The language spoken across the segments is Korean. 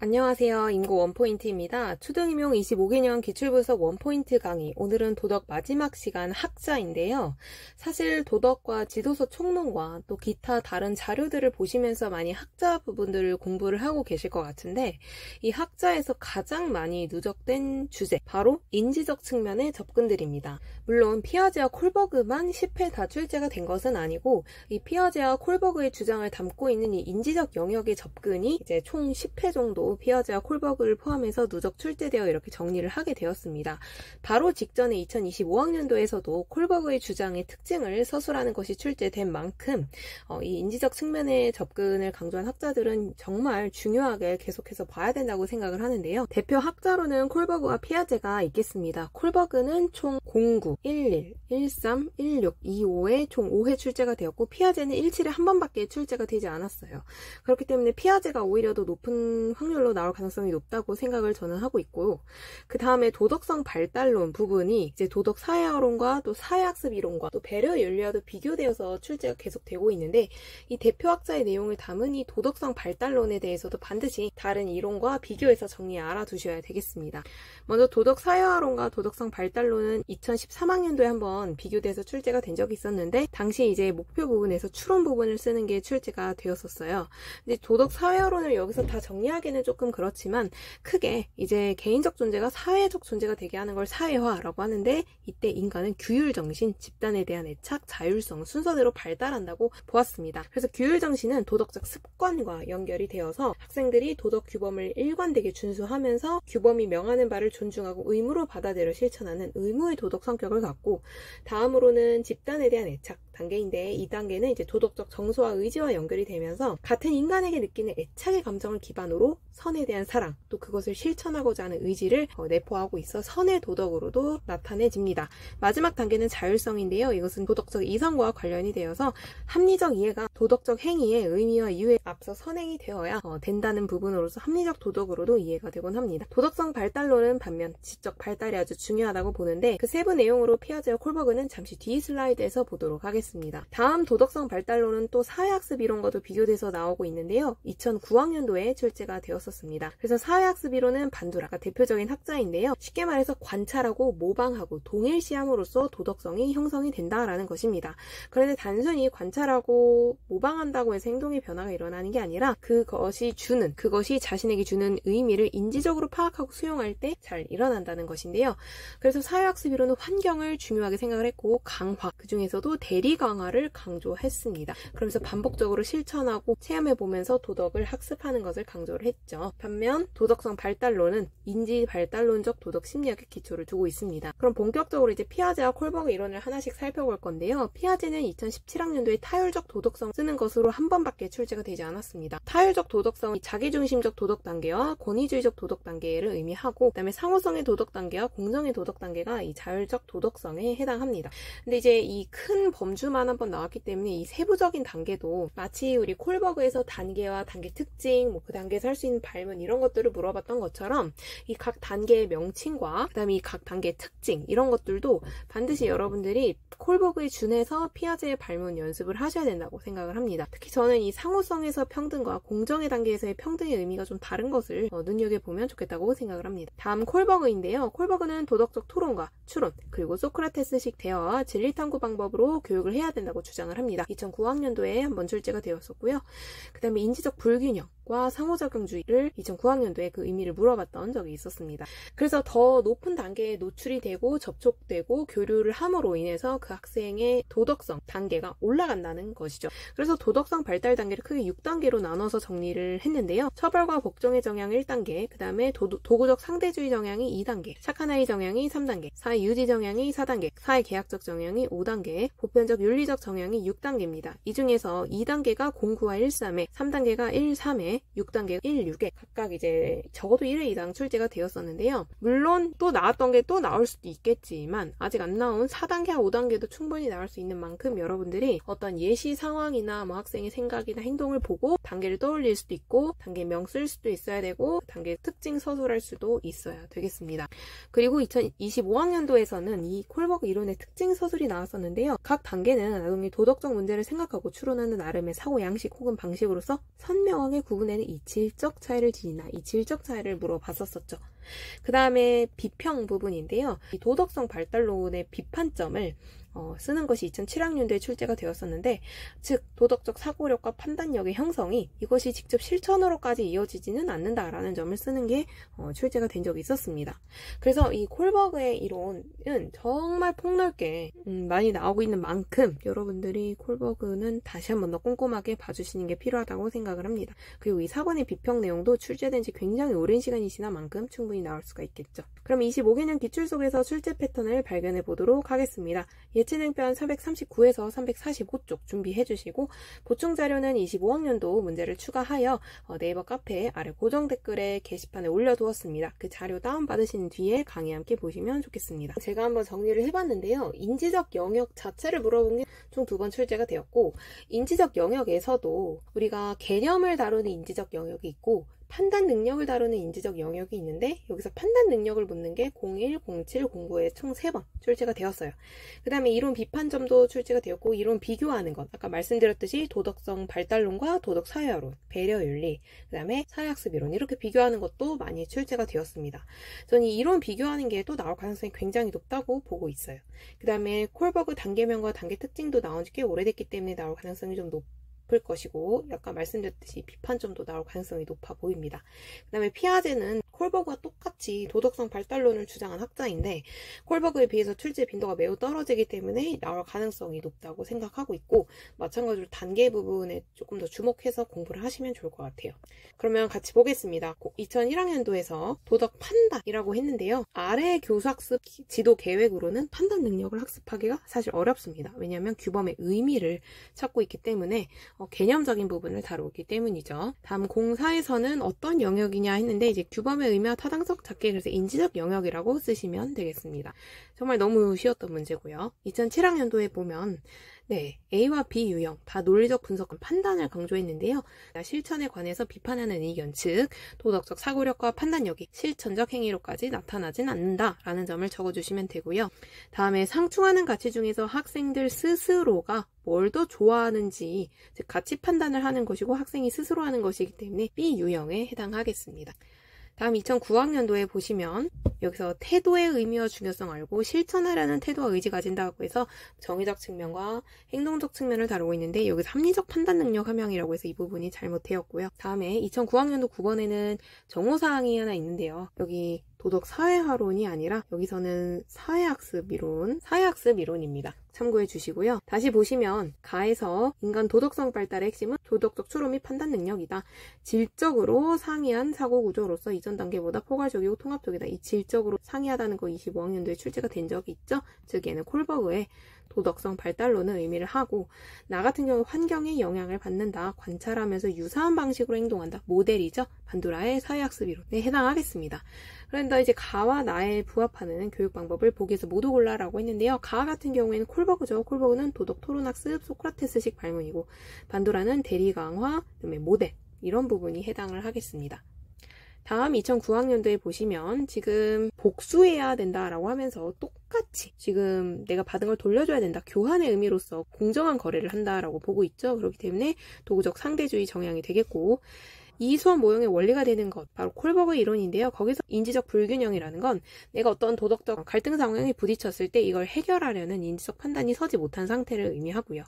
안녕하세요. 인고 원포인트입니다. 초등임용 25개년 기출분석 원포인트 강의. 오늘은 도덕 마지막 시간 학자인데요. 사실 도덕과 지도서 총론과 또 기타 다른 자료들을 보시면서 많이 학자 부분들을 공부를 하고 계실 것 같은데, 이 학자에서 가장 많이 누적된 주제, 바로 인지적 측면의 접근들입니다. 물론 피아제와 콜버그만 10회 다 출제가 된 것은 아니고, 이 피아제와 콜버그의 주장을 담고 있는 이 인지적 영역의 접근이 이제 총 10회 정도 피아제와 콜버그를 포함해서 누적 출제되어 이렇게 정리를 하게 되었습니다. 바로 직전에 2025학년도에서도 콜버그의 주장의 특징을 서술하는 것이 출제된 만큼 이 인지적 측면의 접근을 강조한 학자들은 정말 중요하게 계속해서 봐야 된다고 생각을 하는데요. 대표 학자로는 콜버그와 피아제가 있겠습니다. 콜버그는 총 09, 11, 13, 16, 25에 총 5회 출제가 되었고, 피아제는 17에 한 번밖에 출제가 되지 않았어요. 그렇기 때문에 피아제가 오히려 더 높은 확률로 나올 가능성이 높다고 생각을 저는 하고 있고요. 그 다음에 도덕성 발달론 부분이 이제 도덕 사회화론과 또 사회학습 이론과 또 배려 윤리와도 비교되어서 출제가 계속되고 있는데, 이 대표 학자의 내용을 담은 이 도덕성 발달론에 대해서도 반드시 다른 이론과 비교해서 정리 알아두셔야 되겠습니다. 먼저 도덕 사회화론과 도덕성 발달론은 2013학년도에 한번 비교돼서 출제가 된 적이 있었는데, 당시 이제 목표 부분에서 추론 부분을 쓰는 게 출제가 되었었어요. 이제 도덕 사회화론을 여기서 다 정리하기는 조금 그렇지만, 크게 이제 개인적 존재가 사회적 존재가 되게 하는 걸 사회화라고 하는데, 이때 인간은 규율정신, 집단에 대한 애착, 자율성 순서대로 발달한다고 보았습니다. 그래서 규율정신은 도덕적 습관과 연결이 되어서 학생들이 도덕 규범을 일관되게 준수하면서 규범이 명하는 바를 존중하고 의무로 받아들여 실천하는 의무의 도덕 성격을 갖고, 다음으로는 집단에 대한 애착 단계인데, 이 단계는 이제 도덕적 정서와 의지와 연결이 되면서 같은 인간에게 느끼는 애착의 감정을 기반으로 선에 대한 사랑, 또 그것을 실천하고자 하는 의지를 내포하고 있어 선의 도덕으로도 나타내집니다. 마지막 단계는 자율성인데요. 이것은 도덕적 이성과 관련이 되어서 합리적 이해가 도덕적 행위의 의미와 이유에 앞서 선행이 되어야 된다는 부분으로서 합리적 도덕으로도 이해가 되곤 합니다. 도덕성 발달론은 반면 지적 발달이 아주 중요하다고 보는데, 그 세부 내용으로 피아제와 콜버그는 잠시 뒤 슬라이드에서 보도록 하겠습니다. 다음 도덕성 발달론은 또 사회학습 이론과도 비교돼서 나오고 있는데요. 2009학년도에 출제가 되었었습니다. 그래서 사회학습 이론은 반두라가 대표적인 학자인데요. 쉽게 말해서 관찰하고 모방하고 동일시함으로써 도덕성이 형성이 된다라는 것입니다. 그런데 단순히 관찰하고 모방한다고 해서 행동의 변화가 일어나는 게 아니라, 그것이 자신에게 주는 의미를 인지적으로 파악하고 수용할 때 잘 일어난다는 것인데요. 그래서 사회학습 이론은 환경을 중요하게 생각을 했고, 강화, 그 중에서도 대리 강화를 강조했습니다. 그러면서 반복적으로 실천하고 체험해보면서 도덕을 학습하는 것을 강조를 했죠. 반면 도덕성 발달론은 인지 발달론적 도덕 심리학의 기초를 두고 있습니다. 그럼 본격적으로 이제 피아제와 콜버그 이론을 하나씩 살펴볼 건데요. 피아제는 2017학년도에 타율적 도덕성 쓰는 것으로 한 번밖에 출제가 되지 않았습니다. 타율적 도덕성이 자기중심적 도덕 단계와 권위주의적 도덕 단계를 의미하고, 그 다음에 상호성의 도덕 단계와 공정의 도덕 단계가 이 자율적 도덕성에 해당합니다. 근데 이제 이 큰 범주만 한번 나왔기 때문에 이 세부적인 단계도 마치 우리 콜버그에서 단계와 단계 특징, 그 단계에서 할 수 있는 발문 이런 것들을 물어봤던 것처럼, 이 각 단계의 명칭과 그 다음에 이 각 단계의 특징 이런 것들도 반드시 여러분들이 콜버그에 준해서 피아제의 발문 연습을 하셔야 된다고 생각을 합니다. 특히 저는 이 상호성에서 평등과 공정의 단계에서의 평등의 의미가 좀 다른 것을 눈여겨보면 좋겠다고 생각을 합니다. 다음 콜버그인데요. 콜버그는 도덕적 토론과 추론, 그리고 소크라테스식 대화와 진리탐구 방법으로 교육을 해야 된다고 주장을 합니다. 2009학년도에 한번 출제가 되었었고요. 그 다음에 인지적 불균형과 상호작용주의를 2009학년도에 그 의미를 물어봤던 적이 있었습니다. 그래서 더 높은 단계에 노출이 되고 접촉되고 교류를 함으로 인해서 그 학생의 도덕성 단계가 올라간다는 것이죠. 그래서 도덕성 발달 단계를 크게 6단계로 나눠서 정리를 했는데요. 처벌과 복종의 정향 1단계, 그 다음에 도구적 상대주의 정향이 2단계, 착한 아이 정향이 3단계, 사회 유지 정향이 4단계, 사회 계약적 정향이 5단계, 보편적 윤리적 정향이 6단계입니다. 이 중에서 2단계가 09와 13에, 3단계가 13에, 6단계 16에 각각 이제 적어도 1회 이상 출제가 되었었는데요. 물론 또 나왔던 게 또 나올 수도 있겠지만, 아직 안 나온 4단계와 5단계도 충분히 나올 수 있는 만큼 여러분들이 어떤 예시 상황이나 학생의 생각이나 행동을 보고 단계를 떠올릴 수도 있고, 단계명 쓸 수도 있어야 되고, 단계 특징 서술할 수도 있어야 되겠습니다. 그리고 2025학년도에서는 이 콜버그 이론의 특징 서술이 나왔었는데요. 각 단계는 아동이 도덕적 문제를 생각하고 추론하는 나름의 사고 양식 혹은 방식으로서 선명하게 구분 부분에는 이 질적 차이를 지니나 이 질적 차이를 물어봤었었죠. 그 다음에 비평 부분인데요. 이 도덕성 발달론의 비판점을 쓰는 것이 2007학년도에 출제가 되었었는데, 즉 도덕적 사고력과 판단력의 형성이 이것이 직접 실천으로까지 이어지지는 않는다라는 점을 쓰는 게 출제가 된 적이 있었습니다. 그래서 이 콜버그의 이론은 정말 폭넓게 많이 나오고 있는 만큼 여러분들이 콜버그는 다시 한번 더 꼼꼼하게 봐주시는 게 필요하다고 생각을 합니다. 그리고 이 사관의 비평 내용도 출제된 지 굉장히 오랜 시간이 지난 만큼 충분히 나올 수가 있겠죠. 그럼 25개년 기출 속에서 출제 패턴을 발견해 보도록 하겠습니다. 예체능편 339에서 345쪽 준비해 주시고, 보충 자료는 25학년도 문제를 추가하여 네이버 카페 아래 고정 댓글에 게시판에 올려두었습니다. 그 자료 다운받으신 뒤에 강의 함께 보시면 좋겠습니다. 제가 한번 정리를 해봤는데요. 인지적 영역 자체를 물어본 게 총 2번 출제가 되었고, 인지적 영역에서도 우리가 개념을 다루는 인지적 영역이 있고 판단 능력을 다루는 인지적 영역이 있는데, 여기서 판단 능력을 묻는 게 01, 07, 09에 총 3번 출제가 되었어요. 그 다음에 이론 비판점도 출제가 되었고, 이론 비교하는 것, 아까 말씀드렸듯이 도덕성 발달론과 도덕 사회화론, 배려윤리, 그 다음에 사회학습 이론, 이렇게 비교하는 것도 많이 출제가 되었습니다. 저는 이 이론 비교하는 게 또 나올 가능성이 굉장히 높다고 보고 있어요. 그 다음에 콜버그 단계명과 단계 특징도 나온 지 꽤 오래됐기 때문에 나올 가능성이 좀 높을 것이고, 약간 말씀드렸듯이 비판점도 나올 가능성이 높아 보입니다. 그 다음에 피아제는 콜버그와 똑같이 도덕성 발달론을 주장한 학자인데, 콜버그에 비해서 출제 빈도가 매우 떨어지기 때문에 나올 가능성이 높다고 생각하고 있고, 마찬가지로 단계 부분에 조금 더 주목해서 공부를 하시면 좋을 것 같아요. 그러면 같이 보겠습니다. 2001학년도에서 도덕 판단이라고 했는데요. 아래 교수학습 지도 계획으로는 판단 능력을 학습하기가 사실 어렵습니다. 왜냐하면 규범의 의미를 찾고 있기 때문에 개념적인 부분을 다루기 때문이죠. 다음 04에서는 어떤 영역이냐 했는데, 이제 규범의 의미와 타당성 찾기, 그래서 인지적 영역이라고 쓰시면 되겠습니다. 정말 너무 쉬웠던 문제고요. 2007학년도에 보면 A와 B 유형 다 논리적 분석과 판단을 강조했는데요. 실천에 관해서 비판하는 의견, 즉 도덕적 사고력과 판단력이 실천적 행위로까지 나타나진 않는다라는 점을 적어주시면 되고요. 다음에 상충하는 가치 중에서 학생들 스스로가 뭘 더 좋아하는지, 즉 가치 판단을 하는 것이고 학생이 스스로 하는 것이기 때문에 B 유형에 해당하겠습니다. 다음 2009학년도에 보시면 여기서 태도의 의미와 중요성 알고 실천하려는 태도와 의지 가진다고 해서 정의적 측면과 행동적 측면을 다루고 있는데, 여기서 합리적 판단 능력 함양이라고 해서 이 부분이 잘못되었고요. 다음에 2009학년도 9번에는 정호사항이 하나 있는데요. 여기 도덕 사회화론이 아니라 여기서는 사회학습 이론입니다. 참고해 주시고요. 다시 보시면 가에서 인간 도덕성 발달의 핵심은 도덕적 추론 및 판단 능력이다. 질적으로 상이한 사고 구조로서 이전 단계보다 포괄적이고 통합적이다. 이 질적으로 상이하다는 거 25학년도에 출제가 된 적이 있죠. 즉 얘는 콜버그의 도덕성 발달론은 의미를 하고, 나 같은 경우 환경에 영향을 받는다, 관찰하면서 유사한 방식으로 행동한다, 모델이죠. 반두라의 사회학습 이론에 해당하겠습니다. 그런데 이제 가와 나에 부합하는 교육 방법을 보기에서 모두 골라라고 했는데요. 가 같은 경우에는 콜버그죠. 콜버그는 도덕 토론학습 소크라테스식 발문이고, 반두라는 대리 강화, 그다음에 모델, 이런 부분이 해당을 하겠습니다. 다음 2009학년도에 보시면 지금 복수해야 된다라고 하면서 똑같이 지금 내가 받은 걸 돌려줘야 된다, 교환의 의미로서 공정한 거래를 한다라고 보고 있죠. 그렇기 때문에 도구적 상대주의 정향이 되겠고, 이 수업 모형의 원리가 되는 것, 바로 콜버그 이론인데요. 거기서 인지적 불균형이라는 건 내가 어떤 도덕적 갈등 상황에 부딪혔을 때 이걸 해결하려는 인지적 판단이 서지 못한 상태를 의미하고요.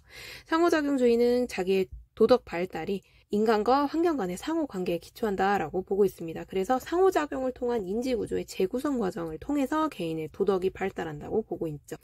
상호작용주의는 자기의 도덕 발달이 인간과 환경 간의 상호관계에 기초한다라고 보고 있습니다. 그래서 상호작용을 통한 인지구조의 재구성 과정을 통해서 개인의 도덕이 발달한다고 보고 있죠.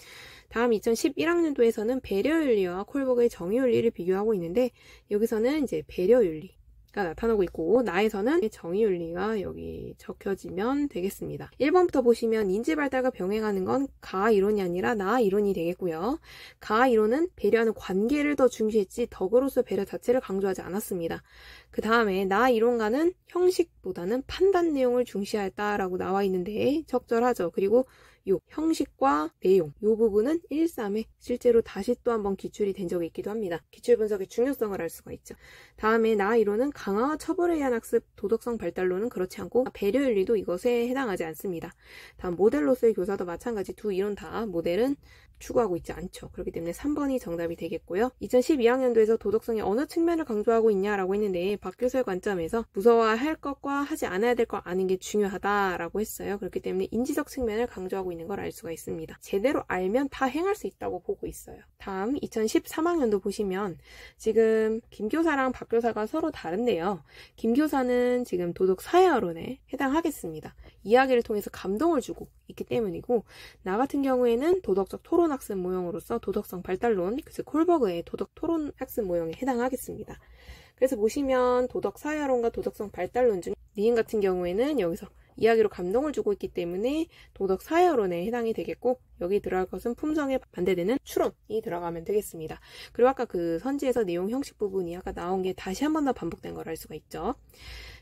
다음 2011학년도에서는 배려윤리와 콜버그의 정의윤리를 비교하고 있는데, 여기서는 이제 배려윤리 가 나타나고 있고, 나에서는 정의윤리가 여기 적혀지면 되겠습니다. 1번부터 보시면 인지발달과 병행하는 건 가 이론이 아니라 나 이론이 되겠고요. 가 이론은 배려하는 관계를 더 중시했지 덕으로서 배려 자체를 강조하지 않았습니다. 그 다음에 나 이론가는 형식보다는 판단 내용을 중시했다라고 나와 있는데 적절하죠. 그리고 요 형식과 내용, 요 부분은 1.3에 실제로 다시 또 한번 기출이 된 적이 있기도 합니다. 기출 분석의 중요성을 알 수가 있죠. 다음에 나 이론은 강화와 처벌에 의한 학습, 도덕성 발달론은 그렇지 않고, 배려윤리도 이것에 해당하지 않습니다. 다음 모델로서의 교사도 마찬가지, 두 이론 다 모델은 추구하고 있지 않죠. 그렇기 때문에 3번이 정답이 되겠고요. 2012학년도에서 도덕성의 어느 측면을 강조하고 있냐라고 했는데 박 교수의 관점에서 무서워할 것과 하지 않아야 될 걸 아는 게 중요하다라고 했어요. 그렇기 때문에 인지적 측면을 강조하고 있는 걸 알 수가 있습니다. 제대로 알면 다 행할 수 있다고 보고 있어요. 다음 2013학년도 보시면 지금 김 교사랑 박 교사가 서로 다른데요. 김 교사는 지금 도덕 사회화론에 해당하겠습니다. 이야기를 통해서 감동을 주고 있기 때문이고, 나 같은 경우에는 도덕적 토론 학습 모형으로서 도덕성 발달론, 즉 콜버그의 도덕 토론 학습 모형에 해당하겠습니다. 그래서 보시면 도덕 사회화론과 도덕성 발달론 중 니은 같은 경우에는 여기서 이야기로 감동을 주고 있기 때문에 도덕 사회화론에 해당이 되겠고, 여기 들어갈 것은 품성에 반대되는 추론이 들어가면 되겠습니다. 그리고 아까 그 선지에서 내용 형식 부분이 아까 나온 게 다시 한 번 더 반복된 걸 알 수가 있죠.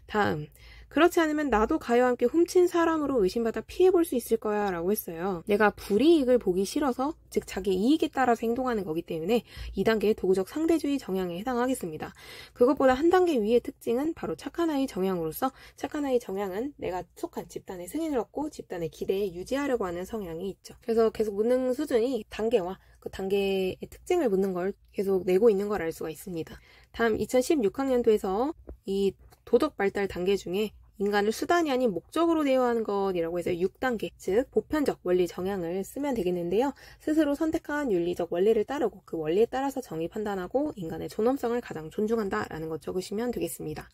다음, 그렇지 않으면 나도 가요와 함께 훔친 사람으로 의심받아 피해볼 수 있을 거야 라고 했어요. 내가 불이익을 보기 싫어서, 즉 자기 이익에 따라서 행동하는 거기 때문에 2단계의 도구적 상대주의 정향에 해당하겠습니다. 그것보다 한 단계 위의 특징은 바로 착한 아이 정향으로서, 착한 아이 정향은 내가 속한 집단의 승인을 얻고 집단의 기대에 유지하려고 하는 성향이 있죠. 그래서 계속 묻는 수준이 단계와 그 단계의 특징을 묻는 걸 계속 내고 있는 걸 알 수가 있습니다. 다음 2016학년도에서 이 도덕 발달 단계 중에 인간을 수단이 아닌 목적으로 대우하는 것이라고 해서 6단계, 즉 보편적 원리 정향을 쓰면 되겠는데요. 스스로 선택한 윤리적 원리를 따르고 그 원리에 따라서 정의 판단하고 인간의 존엄성을 가장 존중한다라는 것 적으시면 되겠습니다.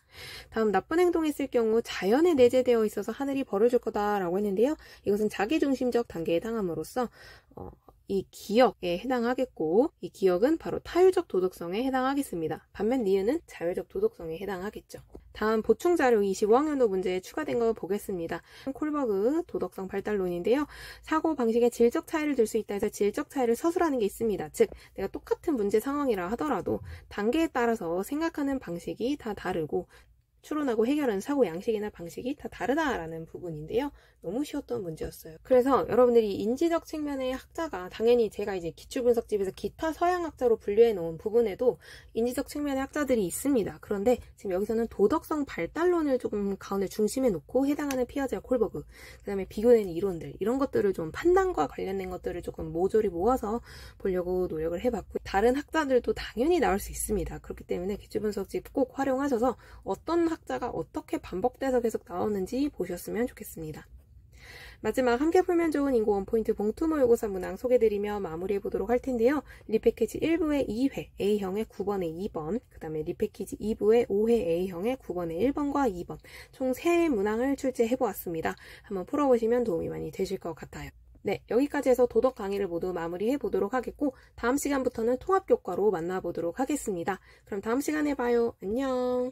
다음 나쁜 행동했을 경우 자연에 내재되어 있어서 하늘이 벌을 줄 거다라고 했는데요. 이것은 자기중심적 단계에 해당함으로써 이 기억에 해당하겠고, 이 기억은 바로 타율적 도덕성에 해당하겠습니다. 반면 니은은 자율적 도덕성에 해당하겠죠. 다음 보충자료 25학년도 문제에 추가된 거 보겠습니다. 콜버그 도덕성 발달론인데요. 사고 방식에 질적 차이를 들 수 있다 해서 질적 차이를 서술하는 게 있습니다. 즉 내가 똑같은 문제 상황이라 하더라도 단계에 따라서 생각하는 방식이 다 다르고 추론하고 해결하는 사고 양식이나 방식이 다 다르다라는 부분인데요. 너무 쉬웠던 문제였어요. 그래서 여러분들이 인지적 측면의 학자가, 당연히 제가 이제 기출분석집에서 기타 서양학자로 분류해 놓은 부분에도 인지적 측면의 학자들이 있습니다. 그런데 지금 여기서는 도덕성 발달론을 조금 가운데 중심에 놓고 해당하는 피아제와 콜버그, 그 다음에 비교되는 이론들, 이런 것들을 좀 판단과 관련된 것들을 조금 모조리 모아서 보려고 노력을 해봤고, 다른 학자들도 당연히 나올 수 있습니다. 그렇기 때문에 기출분석집 꼭 활용하셔서 어떤 학자가 어떻게 반복돼서 계속 나오는지 보셨으면 좋겠습니다. 마지막 함께 풀면 좋은 인고 원포인트 봉투 모의고사 문항 소개드리며 마무리해보도록 할 텐데요. 리패키지 1부의 2회 A형의 9번에 2번, 그 다음에 리패키지 2부의 5회 A형의 9번에 1번과 2번, 총 3회 문항을 출제해보았습니다. 한번 풀어보시면 도움이 많이 되실 것 같아요. 네, 여기까지 해서 도덕 강의를 모두 마무리해 보도록 하겠고, 다음 시간부터는 통합교과로 만나보도록 하겠습니다. 그럼 다음 시간에 봐요. 안녕.